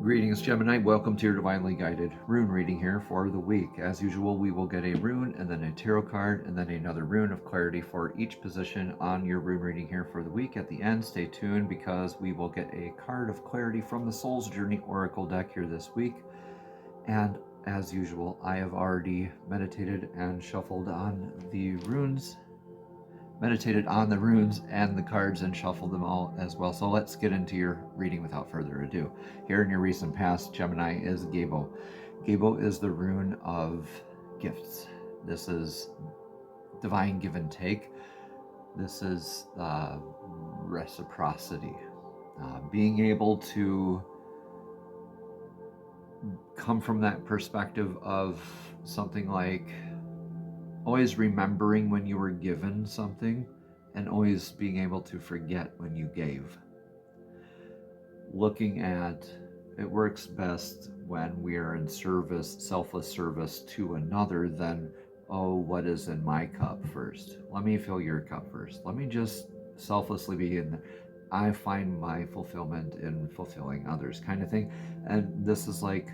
Greetings, Gemini. Welcome to your divinely guided rune reading here for the week. As usual, we will get a rune and then a tarot card and then another rune of clarity for each position on your rune reading here for the week. At the end, stay tuned because we will get a card of clarity from the Soul's Journey Oracle deck here this week. And as usual, I have already meditated and shuffled on the runes. Meditated on the runes and the cards and shuffled them all as well. So let's get into your reading without further ado. Here in your recent past, Gemini is Gabo. Gabo is the rune of gifts. This is divine give and take. This is reciprocity. Being able to come from that perspective of something like always remembering when you were given something and always being able to forget when you gave. Looking at it works best when we are in service, selfless service to another than, oh, what is in my cup first? Let me fill your cup first. Let me just selflessly be in. I find my fulfillment in fulfilling others kind of thing. And this is like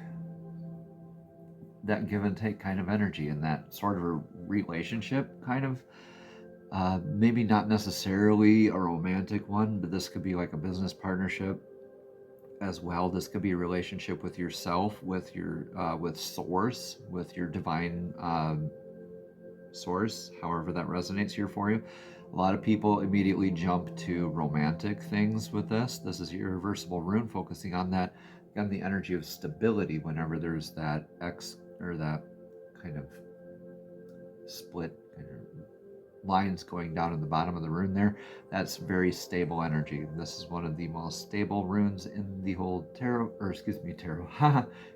that give and take kind of energy and that sort of a relationship kind of maybe not necessarily a romantic one, but this could be like a business partnership as well. This could be a relationship with yourself, with your with source, with your divine source, however that resonates here for you. A lot of people immediately jump to romantic things with this. This is your irreversible rune, focusing on that, again, the energy of stability whenever there's that or that kind of split kind of lines going down at the bottom of the rune there. That's very stable energy. This is one of the most stable runes in the whole tarot, or excuse me, tarot,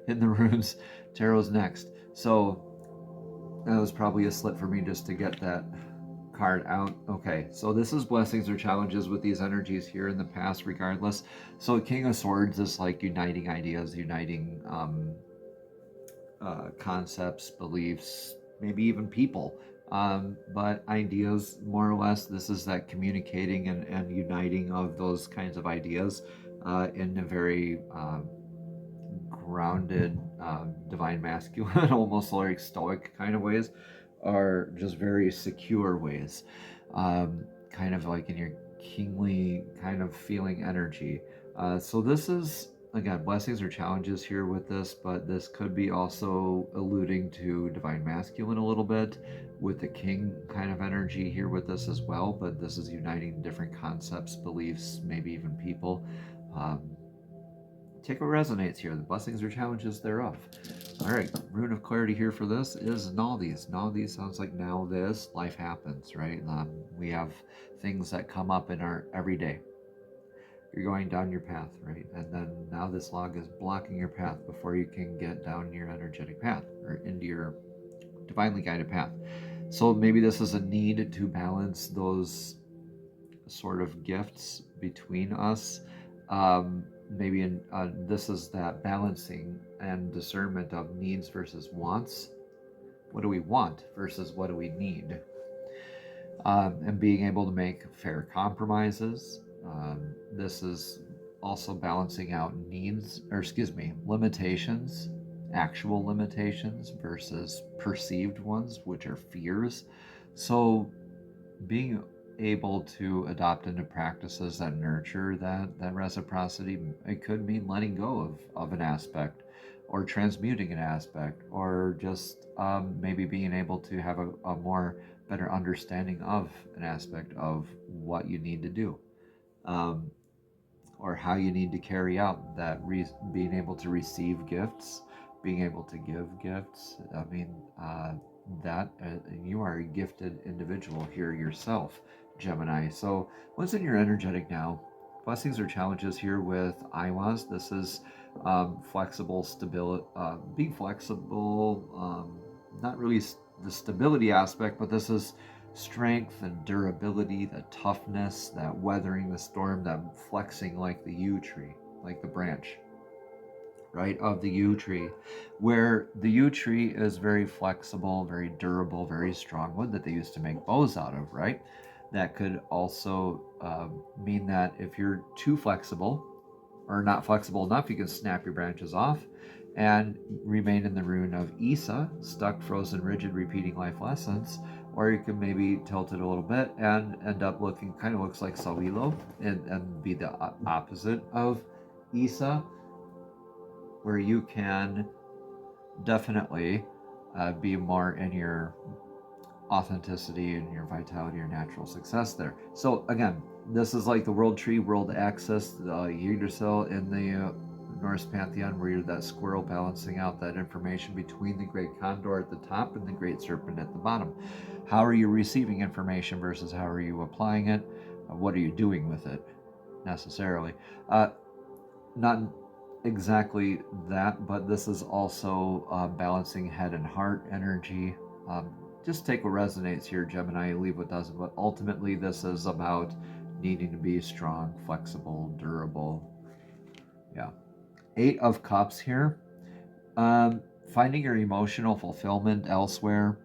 in the runes. Tarot's next. So that was probably a slip for me just to get that card out. Okay, so this is blessings or challenges with these energies here in the past regardless. So King of Swords is like uniting ideas, uniting concepts, beliefs, maybe even people, but ideas more or less. This is that communicating and uniting of those kinds of ideas in a very grounded, divine masculine, almost like stoic kind of ways, are just very secure ways, kind of like in your kingly kind of feeling energy. So this is, again, blessings or challenges here with this, but this could be also alluding to divine masculine a little bit with the king kind of energy here with this as well. But this is uniting different concepts, beliefs, maybe even people. Take what resonates here, the blessings or challenges thereof. All right, rune of clarity here for this is Naldis. Naldis sounds like now this, life happens, right? We have things that come up in our everyday. You're going down your path, right? And then now this log is blocking your path before you can get down your energetic path or into your divinely guided path. So maybe this is a need to balance those sort of gifts between us. Maybe this is that balancing and discernment of needs versus wants. What do we want versus what do we need? And being able to make fair compromises. This is also balancing out needs, or excuse me, limitations, actual limitations versus perceived ones, which are fears. So being able to adopt into practices that nurture that reciprocity, it could mean letting go of an aspect or transmuting an aspect, or just maybe being able to have a more better understanding of an aspect of what you need to do. Or how you need to carry out that, being able to receive gifts, being able to give gifts. I mean, you are a gifted individual here yourself, Gemini. So what's in your energetic now? Blessings or challenges here with Iwas. This is flexible, stability, being flexible, not really the stability aspect, but this is strength and durability, the toughness, that weathering the storm, that flexing like the yew tree, like the branch, right, of the yew tree, where the yew tree is very flexible, very durable, very strong wood that they used to make bows out of, right? That could also mean that if you're too flexible, or not flexible enough, you can snap your branches off and remain in the rune of Isa, stuck, frozen, rigid, repeating life lessons. Or you can maybe tilt it a little bit and end up looking, kind of looks like Sawilo, and be the opposite of Isa, where you can definitely be more in your authenticity and your vitality, your natural success there. So again, this is like the world tree, world axis, Yggdrasil in the Norse pantheon, where you're that squirrel balancing out that information between the great condor at the top and the great serpent at the bottom. How are you receiving information versus how are you applying it? What are you doing with it necessarily? Not exactly that, but this is also balancing head and heart energy. Just take what resonates here, Gemini, leave what doesn't. But ultimately, this is about needing to be strong, flexible, durable. Yeah. 8 of Cups here. Finding your emotional fulfillment elsewhere.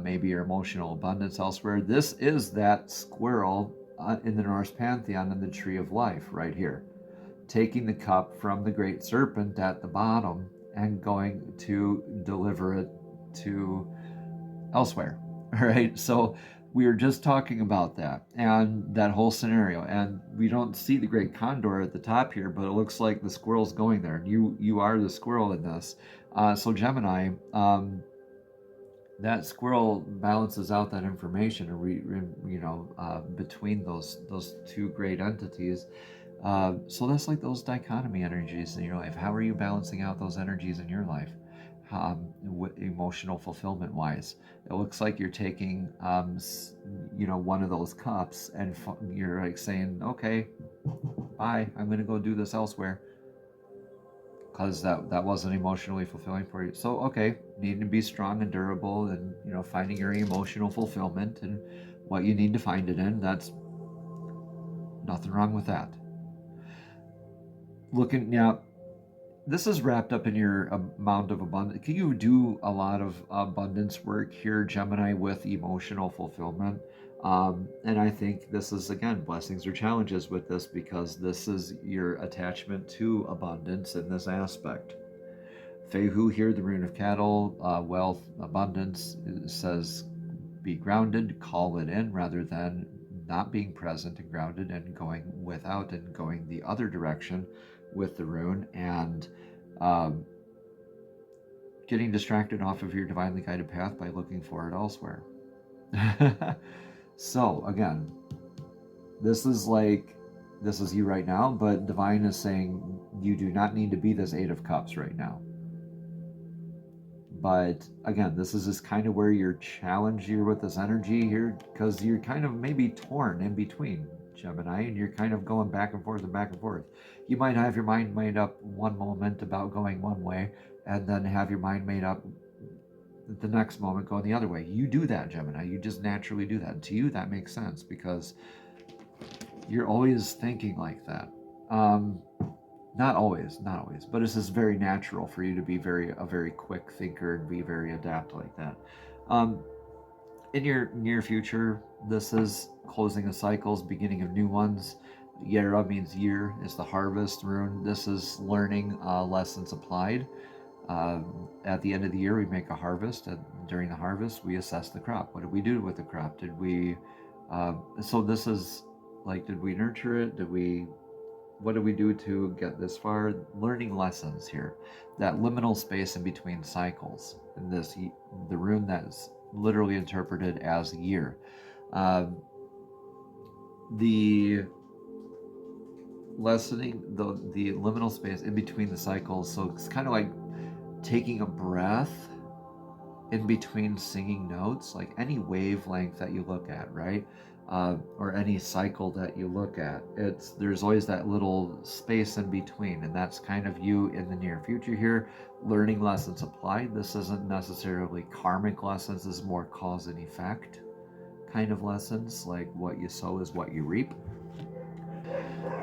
Maybe your emotional abundance elsewhere. This is that squirrel in the Norse pantheon in the tree of life right here. Taking the cup from the great serpent at the bottom and going to deliver it to elsewhere. All right. So we were just talking about that and that whole scenario, and we don't see the great condor at the top here, but it looks like the squirrel's going there, and you are the squirrel in this. So Gemini, that squirrel balances out that information, between those two great entities. So that's like those dichotomy energies in your life. How are you balancing out those energies in your life? Emotional fulfillment wise, it looks like you're taking one of those cups and you're like saying, okay, bye, I'm going to go do this elsewhere, because that wasn't emotionally fulfilling for you. So okay, needing to be strong and durable, and finding your emotional fulfillment and what you need to find it in, that's nothing wrong with that. Looking now, this is wrapped up in your amount of abundance. Can you do a lot of abundance work here, Gemini, with emotional fulfillment? And I think this is, again, blessings or challenges with this, because this is your attachment to abundance in this aspect. Fehu here, the rune of cattle, wealth, abundance, says be grounded, call it in, rather than not being present and grounded and going without and going the other direction with the rune, and getting distracted off of your divinely guided path by looking for it elsewhere. So again, this is you right now, but divine is saying you do not need to be this 8 of Cups right now. But again, this is just kind of where you're challenged here with this energy here, because you're kind of maybe torn in between, Gemini, and you're kind of going back and forth and back and forth. You might have your mind made up one moment about going one way, and then have your mind made up the next moment going the other way. You do that, Gemini. You just naturally do that. And to you, that makes sense, because you're always thinking like that. Not always, but it's just very natural for you to be a very quick thinker and be very adept like that. In your near future, this is closing of cycles, beginning of new ones. Yera means year, is the harvest rune. This is learning lessons applied. At the end of the year, we make a harvest, and during the harvest, we assess the crop. What did we do with the crop? Did we, so this is like, did we nurture it? What did we do to get this far? Learning lessons here. That liminal space in between cycles. And the rune that's literally interpreted as year. The lessening, the liminal space in between the cycles. So it's kind of like taking a breath in between singing notes, like any wavelength that you look at, right? Or any cycle that you look at, there's always that little space in between, and that's kind of you in the near future here, learning lessons applied. This isn't necessarily karmic lessons, this is more cause and effect kind of lessons, like what you sow is what you reap.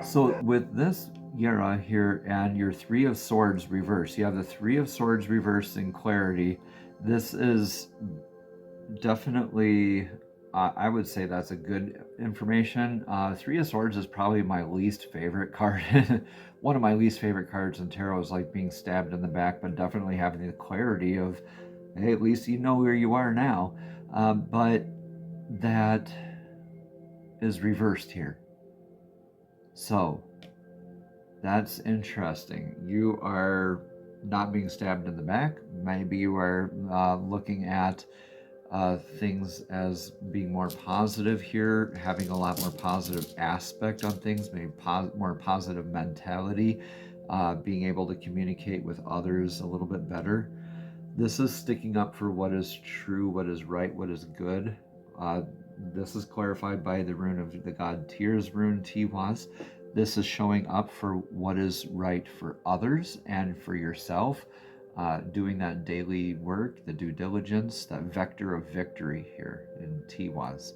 So with this Yera here and your 3 of Swords reversed, you have the 3 of Swords reversed in clarity. This is definitely I would say that's a good information. Three of Swords is probably my least favorite card. One of my least favorite cards in tarot is like being stabbed in the back, but definitely having the clarity of, hey, at least you know where you are now. But that is reversed here. So that's interesting. You are not being stabbed in the back. Maybe you are looking at things as being more positive here, having a lot more positive aspect on things, maybe more positive mentality, being able to communicate with others a little bit better. This is sticking up for what is true, what is right, what is good. This is clarified by the rune of the god Tyr's rune, Tiwaz. This is showing up for what is right for others and for yourself. Doing that daily work, the due diligence, that vector of victory here in Tiwaz.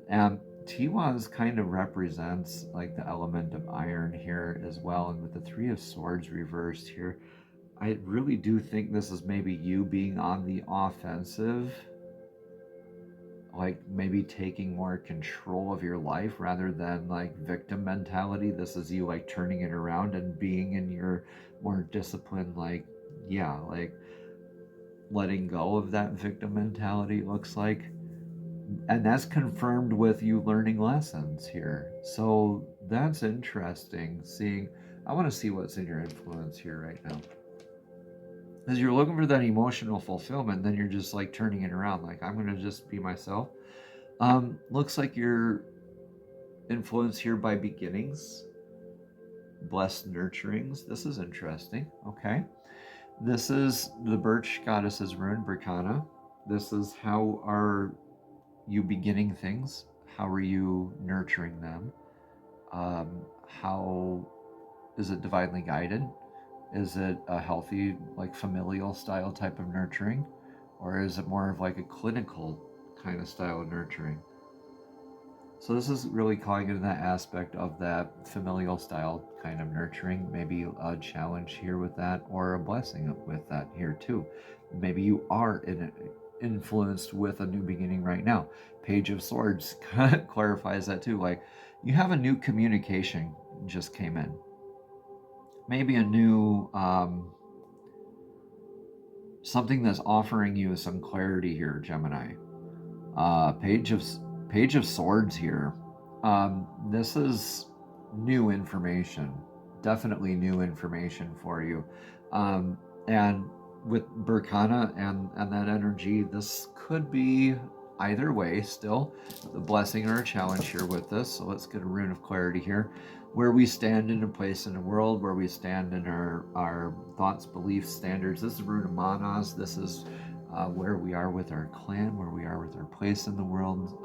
And Tiwaz kind of represents like the element of iron here as well. And with the Three of Swords reversed here, I really do think this is maybe you being on the offensive, like maybe taking more control of your life rather than like victim mentality. This is you like turning it around and being in your more disciplined, like, yeah, like letting go of that victim mentality, looks like. And that's confirmed with you learning lessons here. So that's interesting. Seeing, I want to see what's in your influence here right now. Because you're looking for that emotional fulfillment, then you're just like turning it around, like, I'm going to just be myself. Looks like you're influenced here by beginnings, blessed nurturings. This is interesting. Okay. This is the birch goddess's rune, Berkana. This is how are you beginning things? How are you nurturing them? How is it divinely guided? Is it a healthy, like familial style type of nurturing? Or is it more of like a clinical kind of style of nurturing? So this is really calling into that aspect of that familial style kind of nurturing. Maybe a challenge here with that, or a blessing with that here too. Maybe you are influenced with a new beginning right now. Page of Swords clarifies that too. Like, you have a new communication just came in. Maybe a new something that's offering you some clarity here, Gemini. Page of Swords here. This is new information, definitely new information for you. And with Berkana and that energy, this could be either way still, a blessing or a challenge here with this. So let's get a rune of clarity here. Where we stand in a place in the world, where we stand in our thoughts, beliefs, standards. This is rune of Manas. This is where we are with our clan, where we are with our place in the world.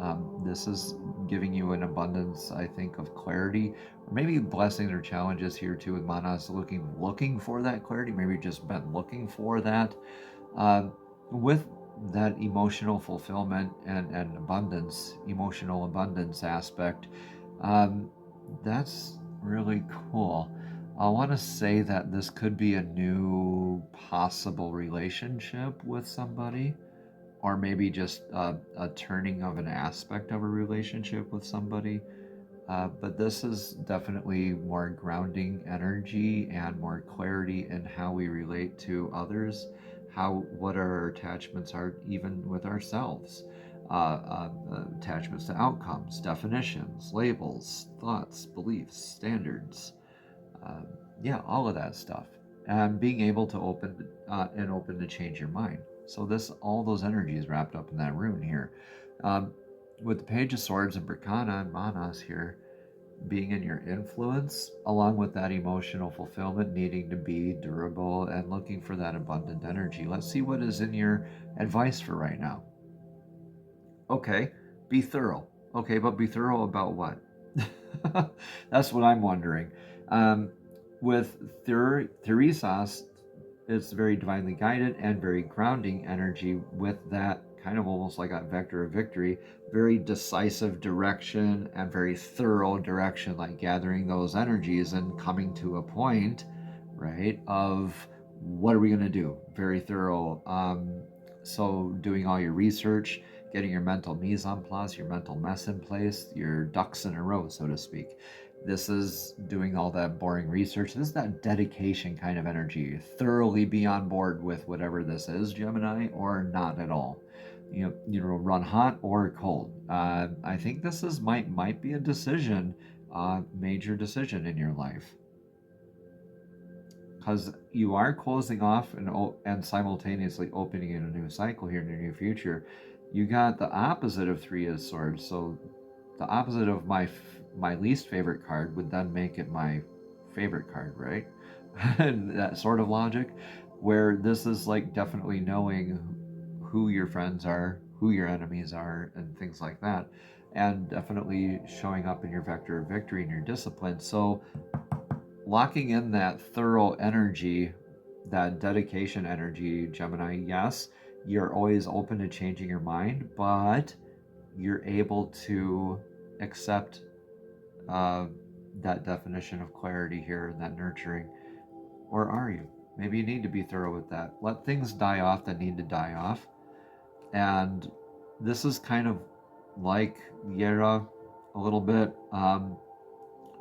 This is giving you an abundance, I think, of clarity, or maybe blessings or challenges here too with Manas, looking for that clarity. Maybe just been looking for that. With that emotional fulfillment and abundance, emotional abundance aspect, that's really cool. I want to say that this could be a new possible relationship with somebody, or maybe just a turning of an aspect of a relationship with somebody. But this is definitely more grounding energy and more clarity in how we relate to others, what our attachments are, even with ourselves. Attachments to outcomes, definitions, labels, thoughts, beliefs, standards. Yeah, all of that stuff. And being able to open to change your mind. So all those energies wrapped up in that rune here. With the Page of Swords and Berkana and Manas here, being in your influence, along with that emotional fulfillment, needing to be durable and looking for that abundant energy. Let's see what is in your advice for right now. Okay, be thorough. Okay, but be thorough about what? That's what I'm wondering. With Theresas, it's very divinely guided and very grounding energy with that kind of almost like a vector of victory, very decisive direction and very thorough direction, like gathering those energies and coming to a point, right, of what are we going to do? Very thorough. So doing all your research, getting your mental mise en place, your mental mess in place, your ducks in a row, so to speak. This is doing all that boring research. This is that dedication kind of energy. Thoroughly be on board with whatever this is, Gemini, or not at all. Run hot or cold. I think this is might be a decision, major decision in your life, because you are closing off and simultaneously opening in a new cycle here in the near future. You got the opposite of Three of Swords, so the opposite of my least favorite card would then make it my favorite card, right? That sort of logic, where this is like definitely knowing who your friends are, who your enemies are, and things like that, and definitely showing up in your vector of victory and your discipline. So locking in that thorough energy, that dedication energy, Gemini, yes, you're always open to changing your mind, but you're able to accept that definition of clarity here and that nurturing. Or are you? Maybe you need to be thorough with that. Let things die off that need to die off. And this is kind of like Yera a little bit.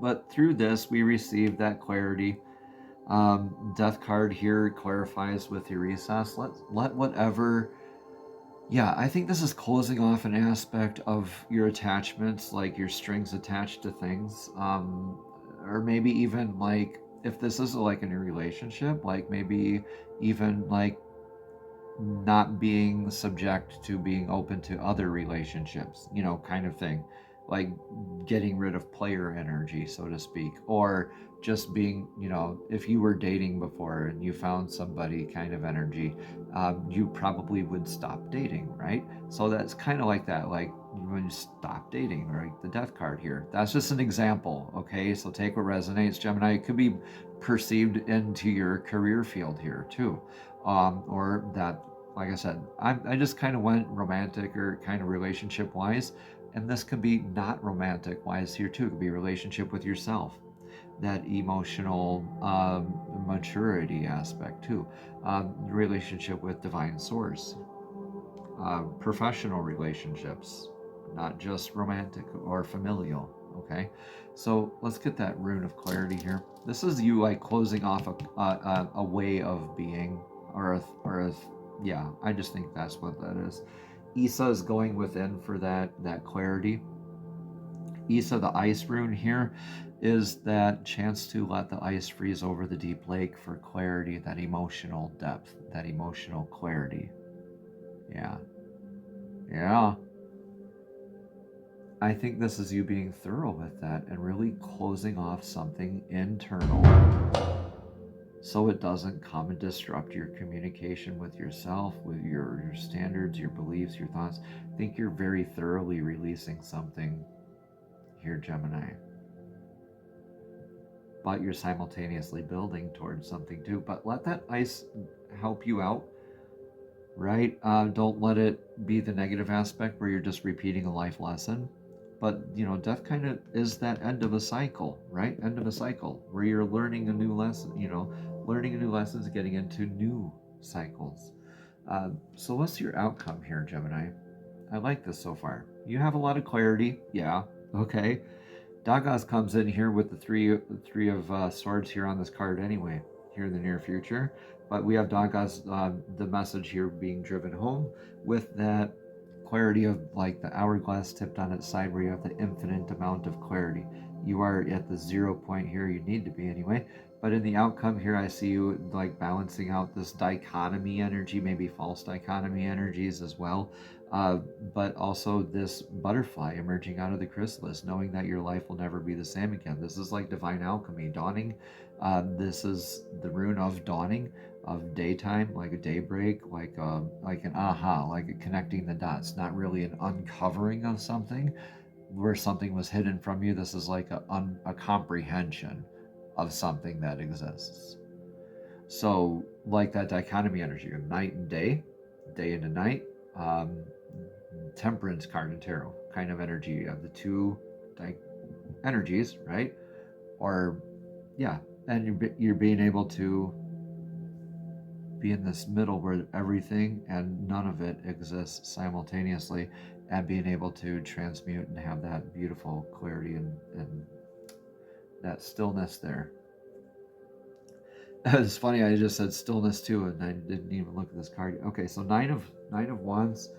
But through this, we receive that clarity. Death card here clarifies with your recess. Let whatever. Yeah, I think this is closing off an aspect of your attachments, like your strings attached to things, or maybe even like if this is like in a relationship, like maybe even like not being subject to being open to other relationships, kind of thing, like getting rid of player energy, so to speak, or just being, if you were dating before and you found somebody kind of energy, you probably would stop dating, right? So that's kind of like that, like when you stop dating, right? The death card here. That's just an example, okay? So take what resonates, Gemini. It could be perceived into your career field here too, or that, like I said, I just kind of went romantic or kind of relationship wise, and this could be not romantic wise here too. It could be relationship with yourself, that emotional maturity aspect too, relationship with divine source, professional relationships, not just romantic or familial. Okay, so let's get that rune of clarity here. This is you like closing off a way of being, yeah, I just think that's what that is. Issa is going within for that clarity. Issa, the ice rune here, is that chance to let the ice freeze over the deep lake for clarity, that emotional depth, that emotional clarity. Yeah. Yeah. I think this is you being thorough with that and really closing off something internal so it doesn't come and disrupt your communication with yourself, with your standards, your beliefs, your thoughts. I think you're very thoroughly releasing something here, Gemini. But you're simultaneously building towards something too. But let that ice help you out, right? Don't let it be the negative aspect where you're just repeating a life lesson. But, death kind of is that end of a cycle, right? End of a cycle where you're learning a new lesson, learning a new lesson is getting into new cycles. So what's your outcome here, Gemini? I like this so far. You have a lot of clarity. Yeah. Okay. Dagas comes in here with the three of swords here on this card anyway, here in the near future. But we have Dagas, the message here being driven home with that clarity of like the hourglass tipped on its side where you have the infinite amount of clarity. You are at the 0 point here, you need to be anyway. But in the outcome here, I see you like balancing out this dichotomy energy, maybe false dichotomy energies as well. But also this butterfly emerging out of the chrysalis, knowing that your life will never be the same again. This is like divine alchemy, dawning. This is the rune of dawning, of daytime, like a daybreak, like an aha, like connecting the dots. Not really an uncovering of something where something was hidden from you. This is like a comprehension of something that exists. So like that dichotomy energy of night and day into night, temperance card in tarot kind of energy of the two energies, right? Or yeah, and you're being able to be in this middle where everything and none of it exists simultaneously, and being able to transmute and have that beautiful clarity and that stillness there. It's funny, I just said stillness too, and I didn't even look at this card. Okay, so nine of wands.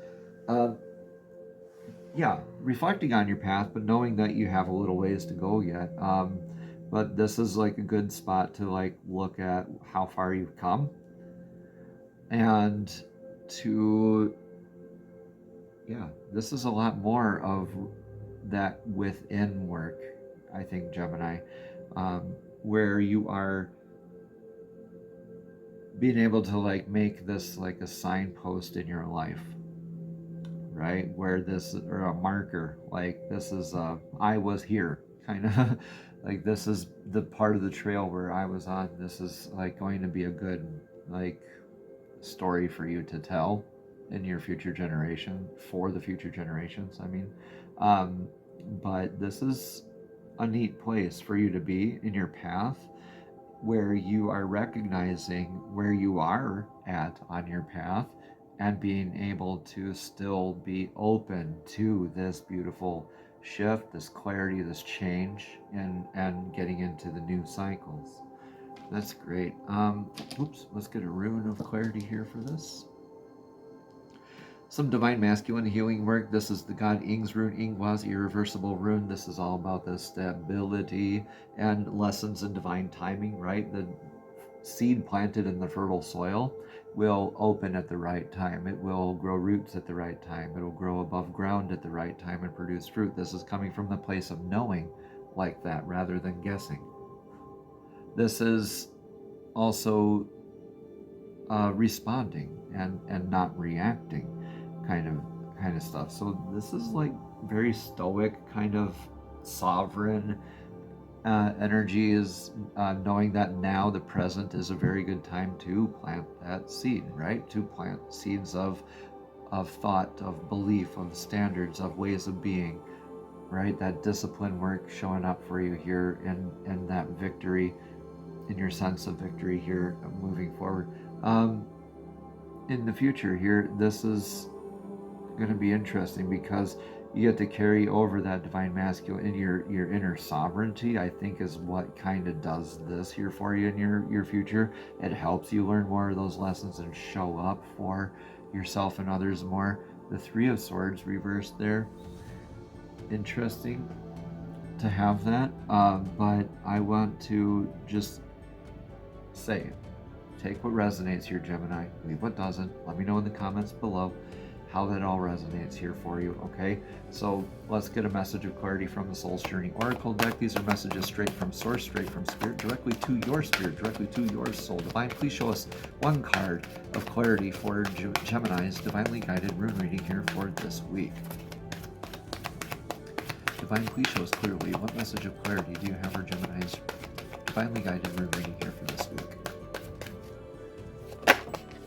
Yeah, reflecting on your path, but knowing that you have a little ways to go yet. But this is like a good spot to like look at how far you've come, and to, yeah, this is a lot more of that within work, I think, Gemini, where you are being able to like make this like a signpost in your life, right? Where this, or a marker, like this is I was here, kind of like this is the part of the trail where I was on. This is like going to be a good like story for you to tell in your future generation, for the future generations, I mean. But this is a neat place for you to be in your path, where you are recognizing where you are at on your path and being able to still be open to this beautiful shift, this clarity, this change, and getting into the new cycles. That's great. Oops, let's get a rune of clarity here for this. Some divine masculine healing work. This is the god Ing's rune, Ingwa's irreversible rune. This is all about the stability and lessons in divine timing, right? The seed planted in the fertile soil will open at the right time. It will grow roots at the right time. It will grow above ground at the right time and produce fruit. This is coming from the place of knowing like that rather than guessing. This is also responding and not reacting kind of stuff. So this is like very stoic, kind of sovereign energy, is knowing that now the present is a very good time to plant that seed, right? To plant seeds of thought, of belief, of standards, of ways of being, right? That discipline work showing up for you here, and that victory, in your sense of victory here, moving forward. In the future here, this is going to be interesting because you get to carry over that divine masculine in your inner sovereignty, I think, is what kind of does this here for you in your future. It helps you learn more of those lessons and show up for yourself and others more. The Three of Swords reversed there. Interesting to have that, but I want to just say, take what resonates here, Gemini. Leave what doesn't. Let me know in the comments below how that all resonates here for you, okay? So let's get a message of clarity from the Soul's Journey Oracle deck. These are messages straight from Source, straight from Spirit, directly to your spirit, directly to your soul. Divine, please show us one card of clarity for Gemini's divinely guided rune reading here for this week. Divine, please show us clearly what message of clarity do you have for Gemini's divinely guided rune reading here for this week.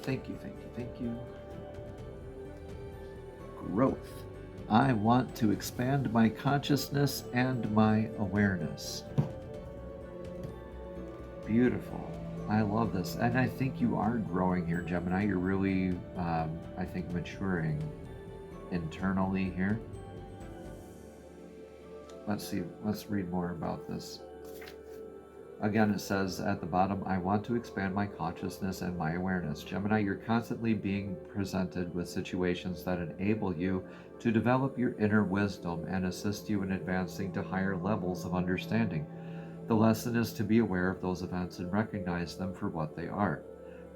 Thank you, thank you, thank you. Growth. I want to expand my consciousness and my awareness. Beautiful. I love this. And I think you are growing here, Gemini. You're really, I think, maturing internally here. Let's see. Let's read more about this. Again, it says at the bottom, I want to expand my consciousness and my awareness. Gemini, you're constantly being presented with situations that enable you to develop your inner wisdom and assist you in advancing to higher levels of understanding. The lesson is to be aware of those events and recognize them for what they are.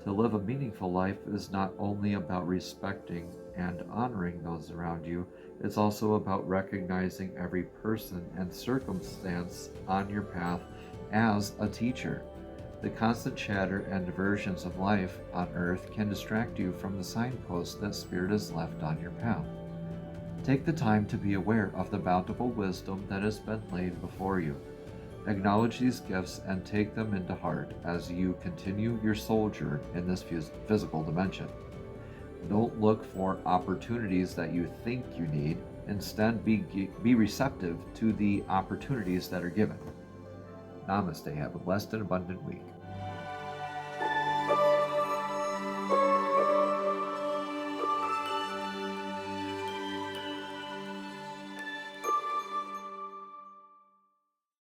To live a meaningful life is not only about respecting and honoring those around you, it's also about recognizing every person and circumstance on your path as a teacher. The constant chatter and diversions of life on earth can distract you from the signposts that Spirit has left on your path. Take the time to be aware of the bountiful wisdom that has been laid before you. Acknowledge these gifts and take them into heart as you continue your soul journey in this physical dimension. Don't look for opportunities that you think you need. Instead, be receptive to the opportunities that are given. Namaste. Have a blessed and abundant week.